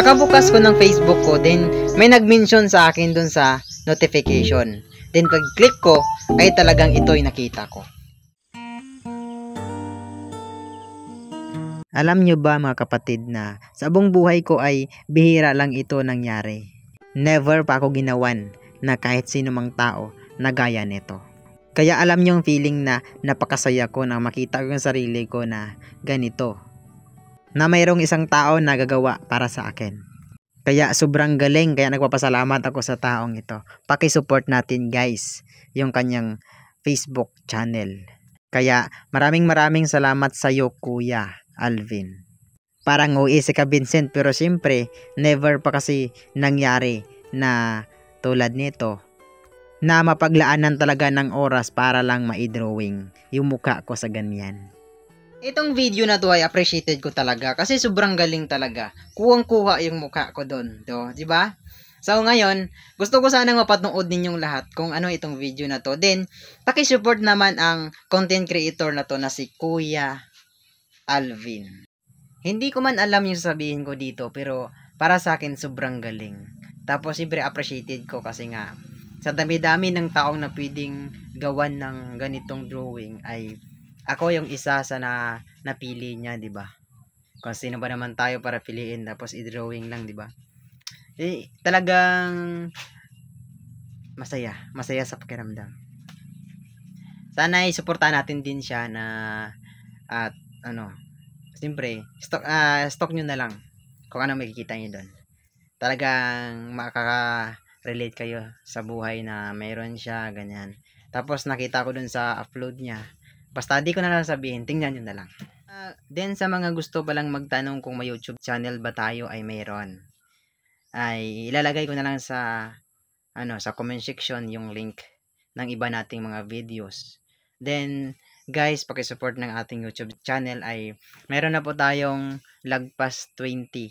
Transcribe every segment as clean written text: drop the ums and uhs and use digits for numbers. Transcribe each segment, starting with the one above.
Kakabukas ko ng Facebook ko, then may nag-mention sa akin dun sa notification. Then pag click ko, ay talagang ito'y nakita ko. Alam nyo ba mga kapatid na sa buong buhay ko ay bihira lang ito nangyari. Never pa ako ginawan na kahit sino mang tao na gaya nito. Kaya alam nyo yung feeling na napakasaya ko na makita ko yung sarili ko na ganito. Na mayroong isang tao na gagawa para sa akin. Kaya sobrang galing, kaya nagpapasalamat ako sa taong ito. Paki-support natin guys yung kanyang Facebook channel. Kaya maraming salamat sa iyo Kuya Alvin. Parang uwi si Ka Vincent, pero siyempre never pa kasi nangyari na tulad nito na mapaglaanan talaga ng oras para lang ma-drawing yung mukha ko sa ganyan. Itong video na to ay appreciated ko talaga kasi sobrang galing talaga. Kuwang-kuha yung mukha ko doon, di ba? So ngayon, gusto ko sanang mapanood ninyong lahat kung ano itong video na to. Then, paki-support naman ang content creator na to na si Kuya Alvin. Hindi ko man alam yung sabihin ko dito, pero para sa akin sobrang galing. Tapos siyempre appreciated ko kasi nga sa dami-dami ng taong na pwedeng gawan ng ganitong drawing ay ako yung isa sa napili niya, di ba? Kung sino ba naman tayo para piliin tapos i-drawing lang, di ba? Eh, talagang masaya sa pakiramdam. Sana i-suportahan natin din siya na at siyempre, stock nyo na lang kung ano makikita nyo doon. Talagang makaka-relate kayo sa buhay na mayroon siya, ganyan. Tapos nakita ko doon sa upload niya. Basta di ko na lang sabihin, tingnan nyo na lang. Then sa mga gusto palang magtanong kung may YouTube channel ba tayo ay mayroon. Ay ilalagay ko na lang sa comment section yung link ng iba nating mga videos. Then guys, paki-support ng ating YouTube channel ay meron na po tayong lagpas 20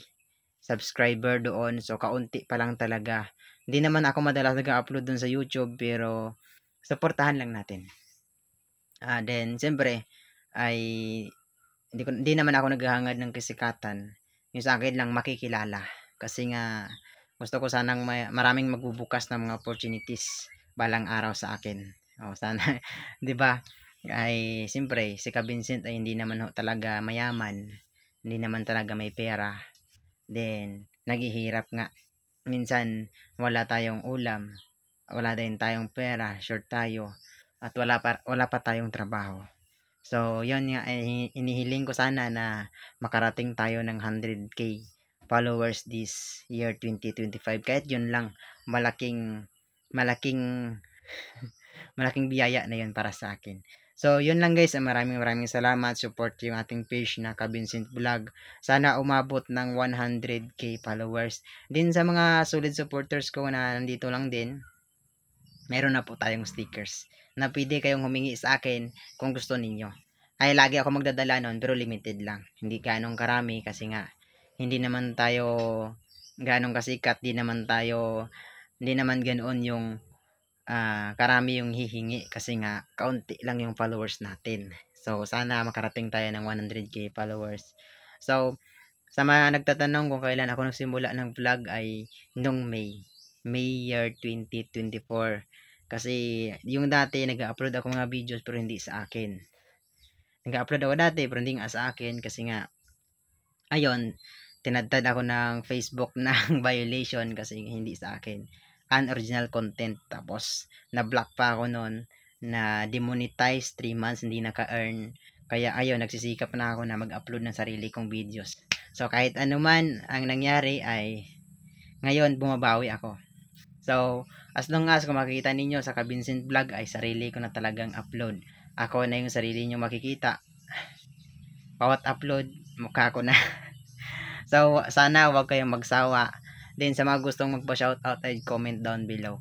subscriber doon. So kaunti pa lang talaga. Hindi naman ako madalas nag-upload doon sa YouTube, pero supportahan lang natin. Then siyempre ay hindi naman ako naghahangad ng kasikatan. Yung sa akin lang makikilala. Kasi nga gusto ko sanang maraming magbubukas ng mga opportunities balang araw sa akin. Sana 'di ba? Ay siyempre si Ka Vincent ay hindi naman talaga mayaman, hindi naman talaga may pera, then naghihirap nga, minsan wala tayong ulam, wala din tayong pera, short tayo, at wala pa tayong trabaho. So yun nga, inihiling ko sana na makarating tayo ng 100k followers this year 2025. Kahit yun lang, malaking biyaya na yun para sa akin. So, yun lang guys. Maraming salamat. Support yung ating page na Ka Vincent Vlog. Sana umabot ng 100k followers. Din sa mga solid supporters ko na nandito lang din, meron na po tayong stickers na pwede kayong humingi sa akin kung gusto ninyo. Ay, lagi ako magdadala nun, pero limited lang. Hindi ganong karami kasi nga, hindi naman tayo ganong kasikat. Hindi naman ganoon yung karami yung hihingi kasi nga kaunti lang yung followers natin. So sana makarating tayo ng 100k followers. So sa mga nagtatanong kung kailan ako nagsimula ng vlog ay nung May year 2024. Kasi yung dati nag-upload ako mga videos pero hindi sa akin. Nag-upload ako dati pero hindi nga sa akin kasi nga ayun, tinadtad ako ng Facebook ng violation kasi hindi sa akin, unoriginal content. Tapos na-block pa ako noon, na demonetize 3 months, hindi naka-earn. Kaya ayun, nagsisikap na ako na mag-upload ng sarili kong videos. So kahit ano man ang nangyari ay ngayon bumabawi ako. So as long as kung makikita ninyo sa Ka Vincent Vlog ay sarili ko na talagang upload. Ako na yung sarili nyo makikita. Bawat upload, mukha ko na. So sana huwag kayong magsawa. Then sa mga gustong magpa-shoutout ay comment down below.